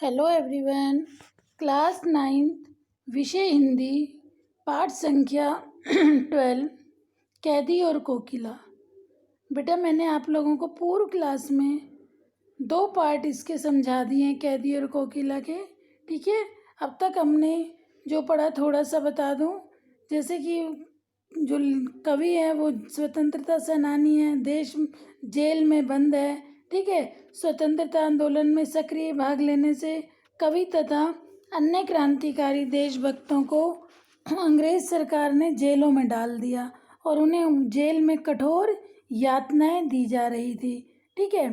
Hello everyone. Class 9th विषय हिंदी, पाठ संख्या 12, कैदी और कोकिला। बेटा मैंने आप लोगों को पूर्व क्लास में 2 पार्ट इसके समझा दिए हैं, कैदी और कोकिला के। ठीक है, अब तक हमने जो पढ़ा थोड़ा सा बता दूं। जैसे कि जो कवि है वो स्वतंत्रता सेनानी है, देश जेल में बंद है। ठीक है, स्वतंत्रता आंदोलन में सक्रिय भाग लेने से कवि तथा अन्य क्रांतिकारी देशभक्तों को अंग्रेज सरकार ने जेलों में डाल दिया और उन्हें जेल में कठोर यातनाएं दी जा रही थी। ठीक है,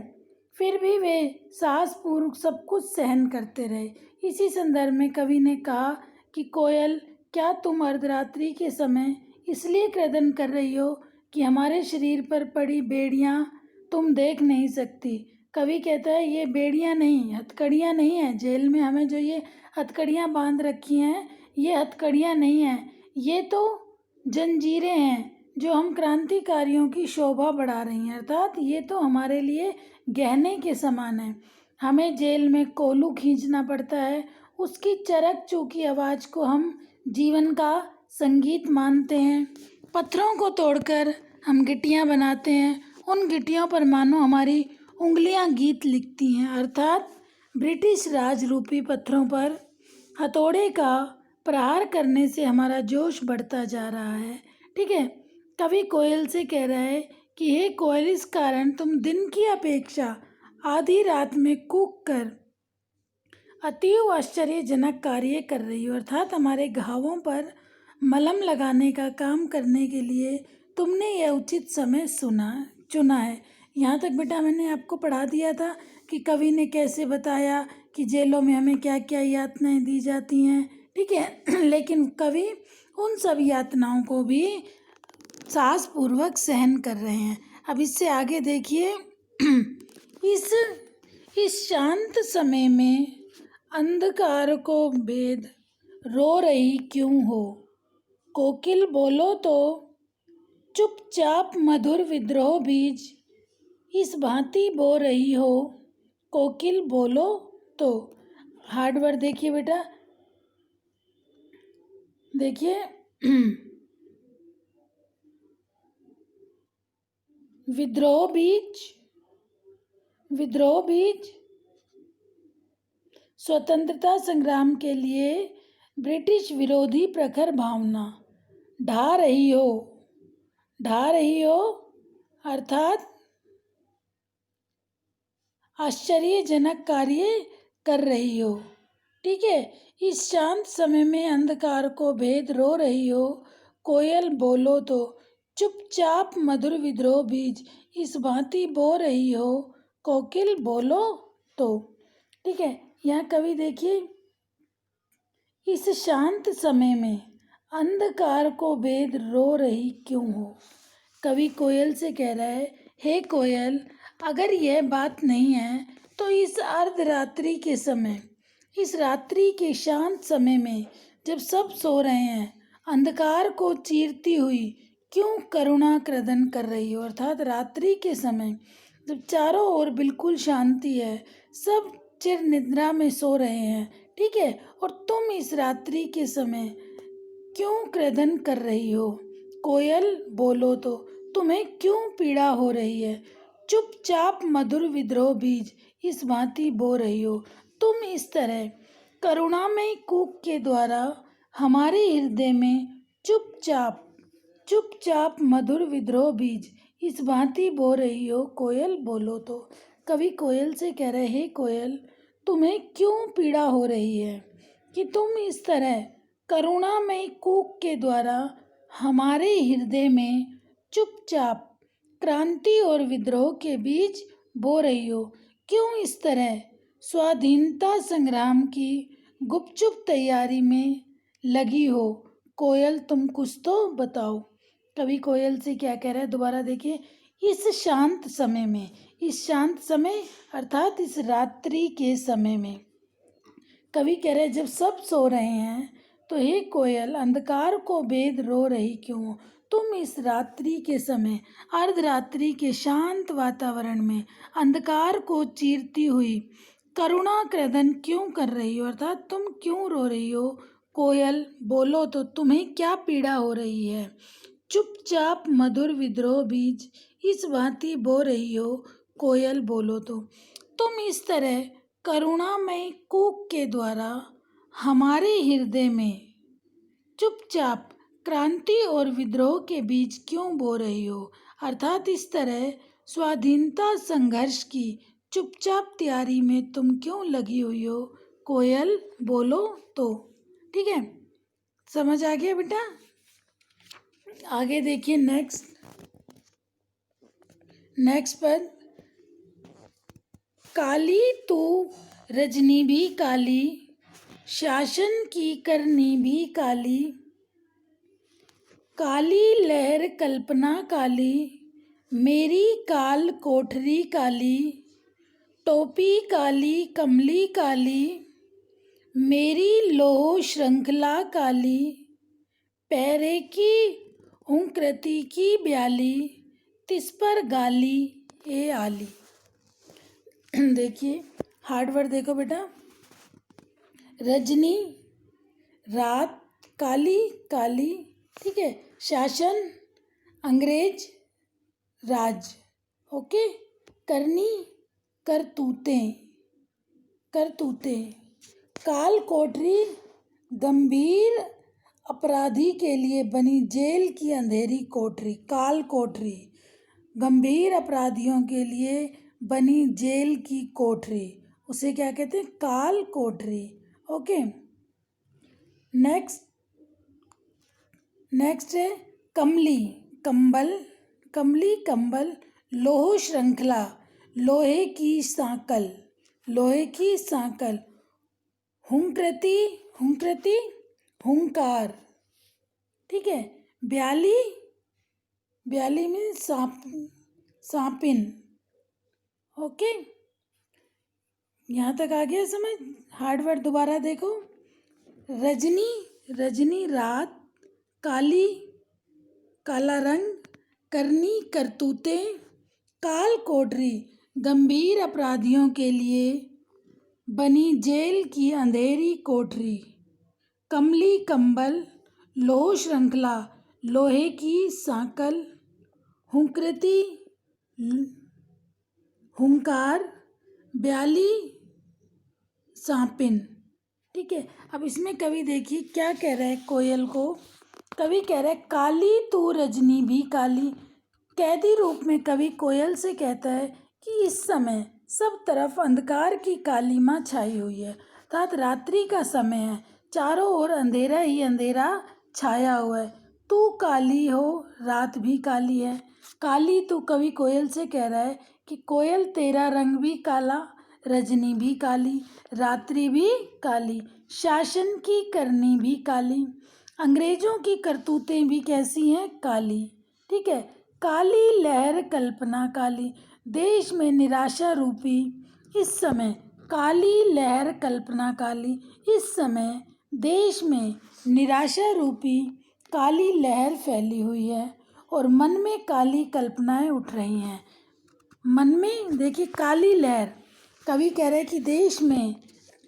फिर भी वे साहसपूर्वक सब कुछ सहन करते रहे। इसी संदर्भ में कवि ने कहा कि कोयल, क्या तुम अर्धरात्रि के समय इसलिए क्रदन कर रही हो कि हमारे शरीर पर पड़ी बेड़ियां तुम देख नहीं सकती। कवि कहता है ये बेड़ियां नहीं, हथकड़ियां नहीं है, जेल में हमें जो ये हथकड़ियां बांध रखी हैं ये हथकड़ियां नहीं हैं, ये तो जंजीरें हैं जो हम क्रांतिकारियों की शोभा बढ़ा रही हैं। अर्थात ये तो हमारे लिए गहने के समान है। हमें जेल में कोलू खींचना पड़ता है, उसकी चरक चूकी आवाज़ को हम जीवन का संगीत मानते हैं। पत्थरों को तोड़कर हम गिट्टियाँ बनाते हैं, उन गिट्टियों पर मानो हमारी उंगलियां गीत लिखती हैं। अर्थात ब्रिटिश राज रूपी पत्थरों पर हथौड़े का प्रहार करने से हमारा जोश बढ़ता जा रहा है। ठीक है, कवि कोयल से कह रहा है कि हे कोयल, इस कारण तुम दिन की अपेक्षा आधी रात में कूक कर अतीव आश्चर्यजनक कार्य कर रही हो। अर्थात हमारे घावों पर मलहम लगाने का काम करने के लिए तुमने यह उचित समय चुना है। यहाँ तक बेटा मैंने आपको पढ़ा दिया था कि कवि ने कैसे बताया कि जेलों में हमें क्या क्या यातनाएं दी जाती हैं। ठीक है, लेकिन कवि उन सब यातनाओं को भी साहसपूर्वक सहन कर रहे हैं। अब इससे आगे देखिए, इस शांत समय में अंधकार को भेद रो रही क्यों हो, कोकिल बोलो तो चुपचाप मधुर विद्रोह बीज इस भांति बो रही हो, कोकिल बोलो तो। हार्ड वर्ड देखिए बेटा, देखिए विद्रोह बीज स्वतंत्रता संग्राम के लिए ब्रिटिश विरोधी प्रखर भावना ढा रही हो, अर्थात आश्चर्यजनक कार्य कर रही हो। ठीक है, इस शांत समय में अंधकार को भेद रो रही हो, कोयल बोलो तो चुपचाप मधुर विद्रोह बीज इस भांति बो रही हो, कोकिल बोलो तो। ठीक है, यहाँ कवि देखिए, इस शांत समय में अंधकार को भेद रो रही क्यों हो। कवि कोयल से कह रहा है, हे कोयल, अगर यह बात नहीं है तो इस अर्धरात्रि के समय, इस रात्रि के शांत समय में जब सब सो रहे हैं, अंधकार को चीरती हुई क्यों करुणा क्रदन कर रही हो। अर्थात रात्रि के समय जब चारों ओर बिल्कुल शांति है, सब चिर निद्रा में सो रहे हैं। ठीक है, और तुम इस रात्रि के समय क्यों क्रदन कर रही हो, कोयल बोलो तो तुम्हें क्यों पीड़ा हो रही है, चुपचाप मधुर विद्रोह बीज इस भांति बो रही हो। तुम इस तरह करुणामय कूक के द्वारा हमारे हृदय में चुपचाप मधुर विद्रोह बीज इस भांति बो रही हो, कोयल बोलो तो। कवि कोयल से कह रहे, हे कोयल, तुम्हें क्यों पीड़ा हो रही है कि तुम इस तरह करुणामय कूक के द्वारा हमारे हृदय में चुपचाप क्रांति और विद्रोह के बीज बो रही हो। क्यों इस तरह स्वाधीनता संग्राम की गुपचुप तैयारी में लगी हो, कोयल तुम कुछ तो बताओ। कवि कोयल से क्या कह रहा है, दोबारा देखिए, इस शांत समय में, इस शांत समय अर्थात इस रात्रि के समय में कवि कह रहे जब सब सो रहे हैं तो हे कोयल, अंधकार को भेद रो रही क्यों। तुम इस रात्रि के समय, अर्धरात्रि के शांत वातावरण में अंधकार को चीरती हुई करुणा क्रदन क्यों कर रही हो, अर्थात तुम क्यों रो रही हो। कोयल, बोलो तो तुम्हें क्या पीड़ा हो रही है। चुपचाप मधुर विद्रोह बीज इस भांति बो रही हो। कोयल, बोलो तो तुम इस तरह करुणामय कूक के द्वारा हमारे हृदय में चुपचाप क्रांति और विद्रोह के बीज क्यों बो रही हो, अर्थात इस तरह स्वाधीनता संघर्ष की चुपचाप तैयारी में तुम क्यों लगी हुई हो। कोयल, बोलो तो। ठीक है, समझ आ गया बेटा। आगे देखिए नेक्स्ट पद। काली तू रजनी भी काली, शासन की करनी भी काली। काली लहर कल्पना काली, मेरी काल कोठरी काली। टोपी काली कमली काली, मेरी लोह श्रृंखला काली। पैरे की हूँ कृति की ब्याली, तिस पर गाली ए आली। देखिए हार्ड वर्ड देखो बेटा। रजनी, रात, काली, काली, ठीक है। शासन, अंग्रेज, राज, ओके। करनी, करतूतें, करतूतें। काल कोठरी, गंभीर अपराधी के लिए बनी जेल की अंधेरी कोठरी। काल कोठरी, गंभीर अपराधियों के लिए बनी जेल की कोठरी, उसे क्या कहते हैं, काल कोठरी। ओके। नेक्स्ट है कमली, कंबल, कमली कंबल। लोह श्रृंखला, लोहे की सांकल, लोहे की सांकल। हुंकृति, हुंकृति, हुंकार, ठीक है। ब्याली, ब्याली में सांपिन। ओके, यहाँ तक आ गया समझ। हार्ड वर्ड दोबारा देखो। रजनी, रजनी रात, काली काला रंग, करनी करतूतें, काल कोठरी गंभीर अपराधियों के लिए बनी जेल की अंधेरी कोठरी। कमली कंबल, लोह श्रृंखला, लोहे की सांकल। हुंकृति, हुंकार, ब्याली, सांपिन। ठीक है, अब इसमें कवि देखिए क्या कह रहा है कोयल को। कवि कह रहा है काली तू रजनी भी काली। कैदी रूप में कवि कोयल से कहता है कि इस समय सब तरफ अंधकार की कालीमा छाई हुई है, अर्थात रात्रि का समय है, चारों ओर अंधेरा ही अंधेरा छाया हुआ है। तू काली हो, रात भी काली है। काली तू, कवि कोयल से कह रहा है कि कोयल तेरा रंग भी काला, रजनी भी काली, रात्रि भी काली, शासन की करनी भी काली, अंग्रेजों की करतूतें भी कैसी हैं, काली। ठीक है। काली लहर कल्पना काली, देश में निराशा रूपी इस समय काली लहर कल्पना काली, इस समय देश में निराशा रूपी काली लहर फैली हुई है और मन में काली कल्पनाएं उठ रही हैं। मन में देखिए काली लहर, कवि कह रहे हैं कि देश में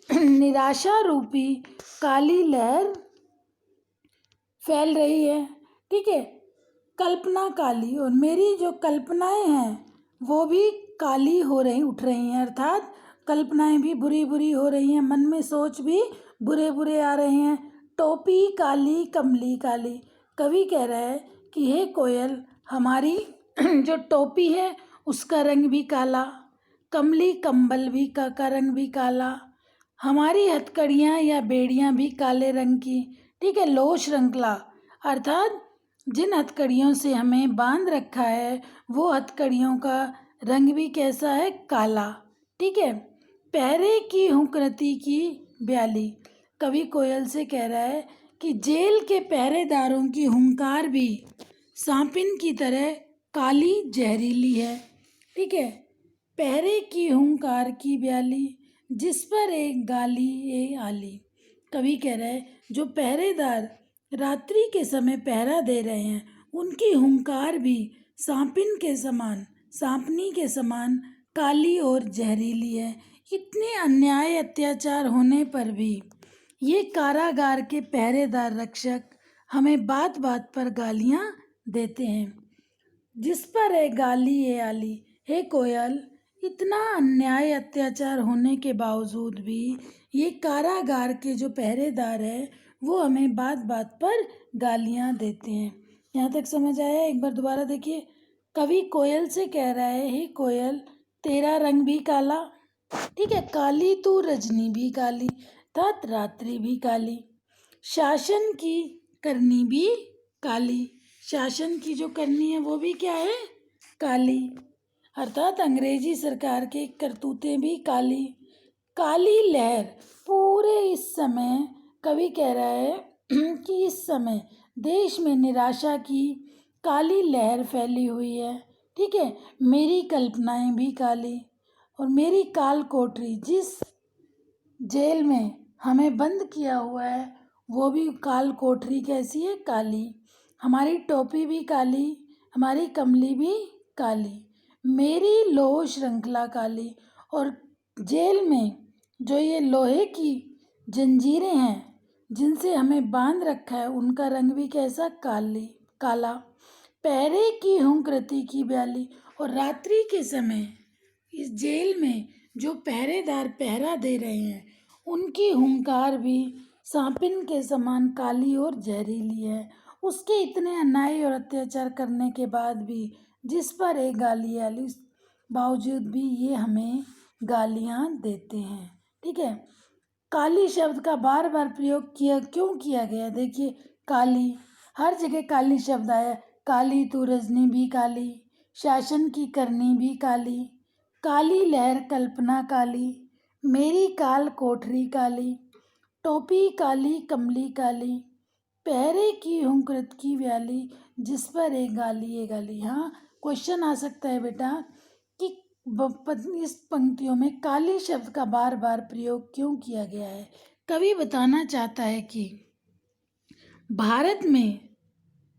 निराशा रूपी काली लहर फैल रही है। ठीक है, कल्पना काली, और मेरी जो कल्पनाएं हैं वो भी काली हो रही, उठ रही हैं, अर्थात कल्पनाएं भी बुरी बुरी हो रही हैं, मन में सोच भी बुरे बुरे आ रहे हैं। टोपी काली कमली काली, कवि कह रहा है कि हे कोयल, हमारी जो टोपी है उसका रंग भी काला, कमली कंबल भी का रंग भी काला, हमारी हथकड़ियाँ या बेड़ियाँ भी काले रंग की। ठीक है। लोह श्रृंखला, अर्थात जिन हथकड़ियों से हमें बांध रखा है वो हथकड़ियों का रंग भी कैसा है, काला। ठीक है। पहरे की हुंकृति की ब्याली, कवि कोयल से कह रहा है कि जेल के पहरेदारों की हुंकार भी सांपिन की तरह काली जहरीली है। ठीक है। पहरे की हुंकार की ब्याली, जिस पर एक गाली ए आली, कवि कह रहा है जो पहरेदार रात्रि के समय पहरा दे रहे हैं उनकी हुंकार भी सांपिन के समान, सांपनी के समान काली और जहरीली है। इतने अन्याय अत्याचार होने पर भी ये कारागार के पहरेदार रक्षक हमें बात बात पर गालियां देते हैं। जिस पर है गाली ये आली, हे कोयल। इतना अन्याय अत्याचार होने के बावजूद भी ये कारागार के जो पहरेदार है वो हमें बात बात पर गालियां देते हैं। यहाँ तक समझ आया? एक बार दोबारा देखिए। कवि कोयल से कह रहा है, हे कोयल तेरा रंग भी काला, ठीक है, काली तू रजनी भी काली, तात रात्रि भी काली, शासन की करनी भी काली, शासन की जो करनी है वो भी क्या है? काली। अर्थात अंग्रेजी सरकार के करतूतें भी काली। काली लहर पूरे इस समय, कवि कह रहा है कि इस समय देश में निराशा की काली लहर फैली हुई है, ठीक है। मेरी कल्पनाएं भी काली, और मेरी काल कोठरी, जिस जेल में हमें बंद किया हुआ है वो भी काल कोठरी कैसी है? काली। हमारी टोपी भी काली, हमारी कमली भी काली, मेरी लोह श्रृंखला काली, और जेल में जो ये लोहे की जंजीरें हैं जिनसे हमें बांध रखा है उनका रंग भी कैसा? काला। पहरे की हूँ कृति की ब्याली, और रात्रि के समय इस जेल में जो पहरेदार पहरा दे रहे हैं उनकी हुंकार भी सांपिन के समान काली और जहरीली है। उसके इतने अन्याय और अत्याचार करने के बाद भी, जिस पर एक गाली आली, बावजूद भी ये हमें गालियां देते हैं, ठीक है। काली शब्द का बार बार प्रयोग क्यों किया गया? देखिए, काली, हर जगह काली शब्द आया। काली तू रजनी भी काली, शासन की करनी भी काली, काली लहर कल्पना काली, मेरी काल कोठरी काली, टोपी काली कमली काली, पहरे की हूँ कृत की व्याली, जिस पर एक गाली ये गाली। हाँ, क्वेश्चन आ सकता है बेटा कि इस पंक्तियों में काली शब्द का बार बार प्रयोग क्यों किया गया है? कवि बताना चाहता है कि भारत में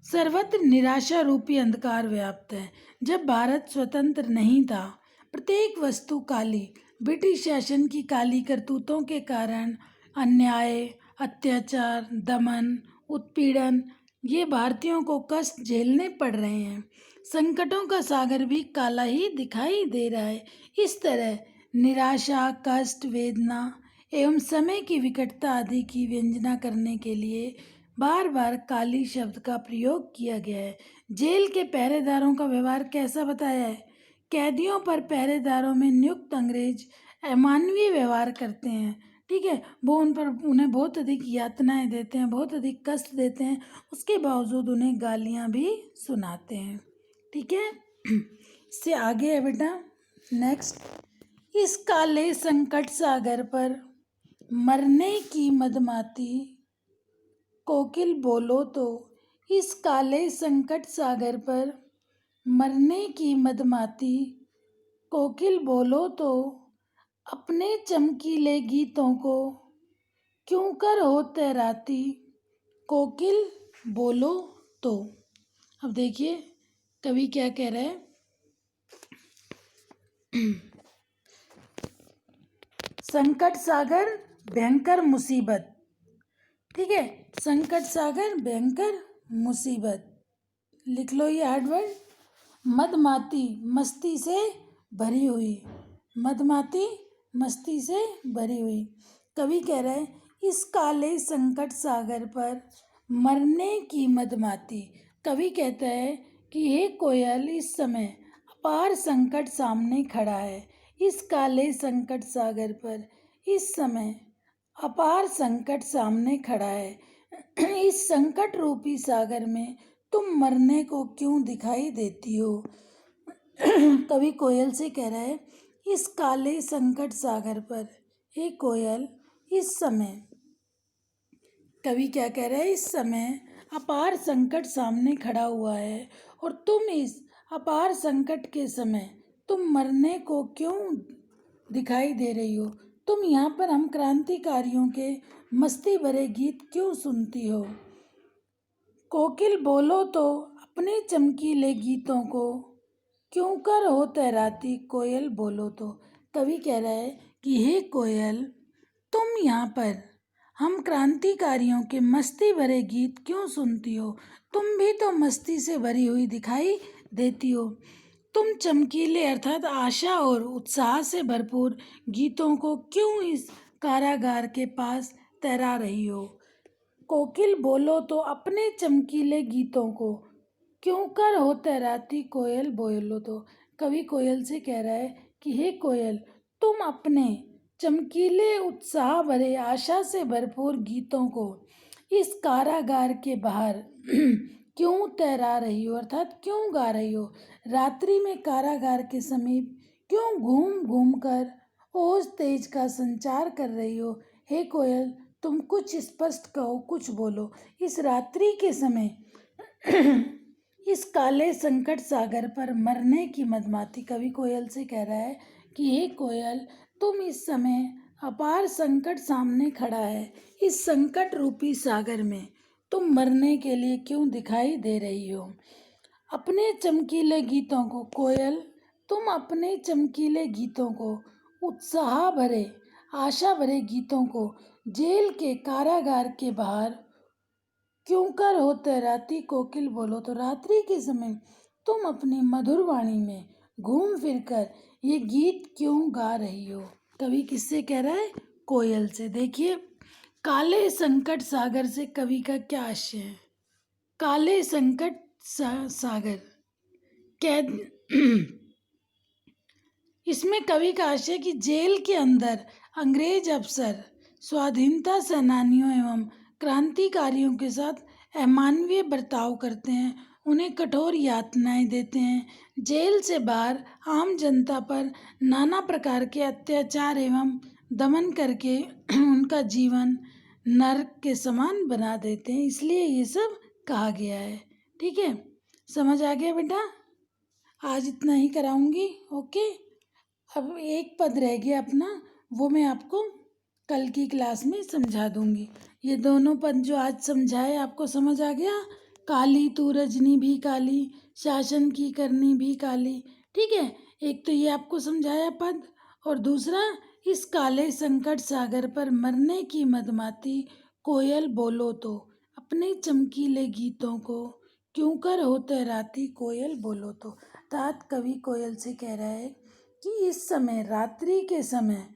सर्वत्र निराशा रूपी अंधकार व्याप्त है। जब भारत स्वतंत्र नहीं था, प्रत्येक वस्तु काली। ब्रिटिश शासन की काली करतूतों के कारण अन्याय, अत्याचार, दमन, उत्पीड़न, ये भारतीयों को कष्ट झेलने पड़ रहे हैं। संकटों का सागर भी काला ही दिखाई दे रहा है। इस तरह निराशा, कष्ट, वेदना एवं समय की विकटता आदि की व्यंजना करने के लिए बार बार काली शब्द का प्रयोग किया गया है। जेल के पहरेदारों का व्यवहार कैसा बताया है? कैदियों पर पहरेदारों में नियुक्त अंग्रेज अमानवीय व्यवहार करते हैं, ठीक है। वो उन्हें बहुत अधिक यातनाएं देते हैं, बहुत अधिक कष्ट देते हैं, उसके बावजूद उन्हें गालियां भी सुनाते हैं, ठीक है। इससे आगे है बेटा नेक्स्ट। इस काले संकट सागर पर मरने की मदमाती कोकिल बोलो तो, इस काले संकट सागर पर मरने की मदमाती कोकिल बोलो तो, अपने चमकीले गीतों को क्यों कर हो तैराती, कोकिल बोलो तो। अब देखिए कवि क्या कह रहा है। संकट सागर भयंकर मुसीबत, ठीक है, संकट सागर भयंकर मुसीबत, लिख लो ये हार्डवर्ड। मदमाती मस्ती से भरी हुई, मदमाती मस्ती से भरी हुई। कवि कह रहे हैं इस काले संकट सागर पर मरने की मदमाती। कवि कहता है कि हे कोयल, इस समय अपार संकट सामने खड़ा है। इस काले संकट सागर पर इस समय अपार संकट सामने खड़ा है। इस संकट रूपी सागर में तुम मरने को क्यों दिखाई देती हो? कवि कोयल से कह रहा है इस काले संकट सागर पर, हे कोयल, इस समय, कवि क्या कह रहा है, इस समय अपार संकट सामने खड़ा हुआ है और तुम इस अपार संकट के समय तुम मरने को क्यों दिखाई दे रही हो? तुम यहाँ पर हम क्रांतिकारियों के मस्ती भरे गीत क्यों सुनती हो? कोकिल बोलो तो, अपने चमकीले गीतों को क्यों कर हो तैराती, कोयल बोलो तो। कवि कह रहा है कि हे कोयल, तुम यहाँ पर हम क्रांतिकारियों के मस्ती भरे गीत क्यों सुनती हो? तुम भी तो मस्ती से भरी हुई दिखाई देती हो। तुम चमकीले अर्थात आशा और उत्साह से भरपूर गीतों को क्यों इस कारागार के पास तैरा रही हो? कोकिल बोलो तो अपने चमकीले गीतों को क्यों कर हो तैराती? कोयल बोलो तो। कवि कोयल से कह रहा है कि हे कोयल, तुम अपने चमकीले उत्साह भरे आशा से भरपूर गीतों को इस कारागार के बाहर क्यों तैरा रही हो अर्थात क्यों गा रही हो? रात्रि में कारागार के समीप क्यों घूम घूम कर ओज तेज का संचार कर रही हो? हे कोयल, तुम कुछ स्पष्ट कहो, कुछ बोलो। इस रात्रि के समय इस काले संकट सागर पर मरने की मदमाती कवि कोयल से कह रहा है कि हे कोयल, तुम इस समय अपार संकट सामने खड़ा है, इस संकट रूपी सागर में तुम मरने के लिए क्यों दिखाई दे रही हो? अपने चमकीले गीतों को कोयल, तुम अपने चमकीले गीतों को, उत्साह भरे आशा भरे गीतों को जेल के कारागार के बाहर क्यों कर हो तैराती? कोकिल बोलो तो। रात्रि के समय तुम अपनी मधुर वाणी में घूम फिर कर ये गीत क्यों गा रही हो? कवि किससे कह रहा है? कोयल से। देखिए, काले संकट सागर से कवि का क्या आशय है? काले संकट सागर कैद इसमें कवि का आशय कि जेल के अंदर अंग्रेज अफसर स्वाधीनता सेनानियों एवं क्रांतिकारियों के साथ अमानवीय बर्ताव करते हैं, उन्हें कठोर यातनाएं देते हैं। जेल से बाहर आम जनता पर नाना प्रकार के अत्याचार एवं दमन करके उनका जीवन नरक के समान बना देते हैं, इसलिए ये सब कहा गया है। ठीक है, समझ आ गया बेटा? आज इतना ही कराऊंगी। ओके, अब एक पद रह गया अपना, वो मैं आपको कल की क्लास में समझा दूंगी। ये दोनों पद जो आज समझाए आपको समझ आ गया? काली तू रजनी भी काली, शासन की करनी भी काली। ठीक है, एक तो ये आपको समझाया पद, और दूसरा इस काले संकट सागर पर मरने की मदमाती कोयल बोलो तो, अपने चमकीले गीतों को क्यों कर हो तैराती? कोयल बोलो तो। तात कवि कोयल से कह रहा है कि इस समय रात्रि के समय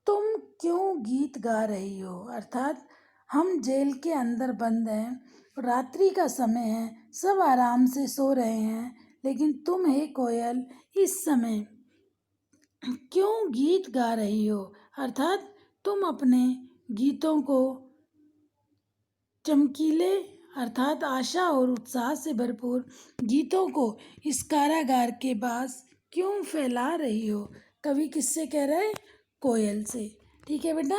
तुम क्यों गीत गा रही हो? अर्थात हम जेल के अंदर बंद हैं, रात्रि का समय है, सब आराम से सो रहे हैं, लेकिन तुम हे कोयल इस समय क्यों गीत गा रही हो? अर्थात तुम अपने गीतों को चमकीले अर्थात आशा और उत्साह से भरपूर गीतों को इस कारागार के पास क्यों फैला रही हो? कवि किससे कह रहा है? कोयल से। ठीक है बेटा,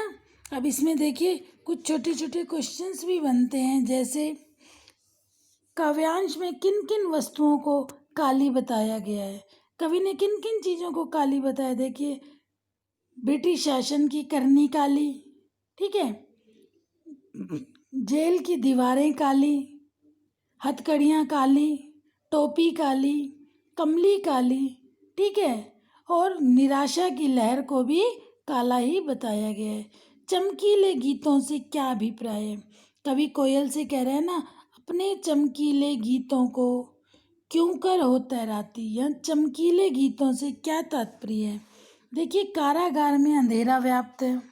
अब इसमें देखिए कुछ छोटे छोटे क्वेश्चंस भी बनते हैं, जैसे काव्यांश में किन किन वस्तुओं को काली बताया गया है? कवि ने किन किन चीज़ों को काली बताया? देखिए, ब्रिटिश शासन की करनी काली, ठीक है, जेल की दीवारें काली, हथकड़ियाँ काली, टोपी काली, कमली काली, ठीक है, और निराशा की लहर को भी काला ही बताया गया है। चमकीले गीतों से क्या अभिप्राय है? कवि कोयल से कह रहे हैं ना, अपने चमकीले गीतों को क्यों कर हो तैराती? या चमकीले गीतों से क्या तात्पर्य है? देखिए, कारागार में अंधेरा व्याप्त है,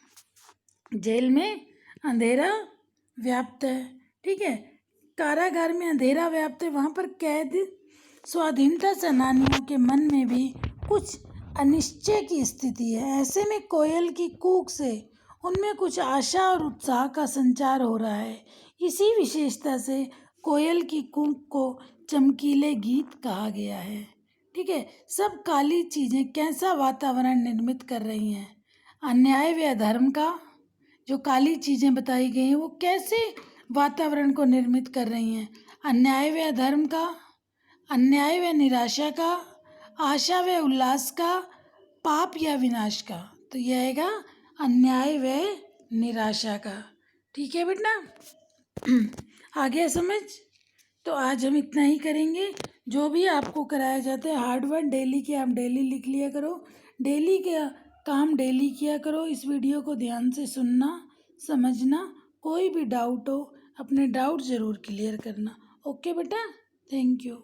जेल में अंधेरा व्याप्त है, ठीक है, कारागार में अंधेरा व्याप्त है, वहाँ पर कैद स्वाधीनता सेनानियों के मन में भी कुछ अनिश्चय की स्थिति है। ऐसे में कोयल की कूक से उनमें कुछ आशा और उत्साह का संचार हो रहा है। इसी विशेषता से कोयल की कूक को चमकीले गीत कहा गया है। ठीक है, सब काली चीज़ें कैसा वातावरण निर्मित कर रही हैं? अन्याय व अधर्म का, जो काली चीज़ें बताई गई हैं वो कैसे वातावरण को निर्मित कर रही हैं? अन्याय व अधर्म का, अन्याय व निराशा का, आशा व उल्लास का, पाप या विनाश का। तो यह आएगा अन्याय व निराशा का। ठीक है बेटा, आ गया समझ? तो आज हम इतना ही करेंगे। जो भी आपको कराया जाता है हार्ड वर्क डेली के, आप डेली लिख लिया करो। डेली के काम डेली किया करो। इस वीडियो को ध्यान से सुनना, समझना। कोई भी डाउट हो अपने डाउट ज़रूर क्लियर करना। ओके बेटा, थैंक यू।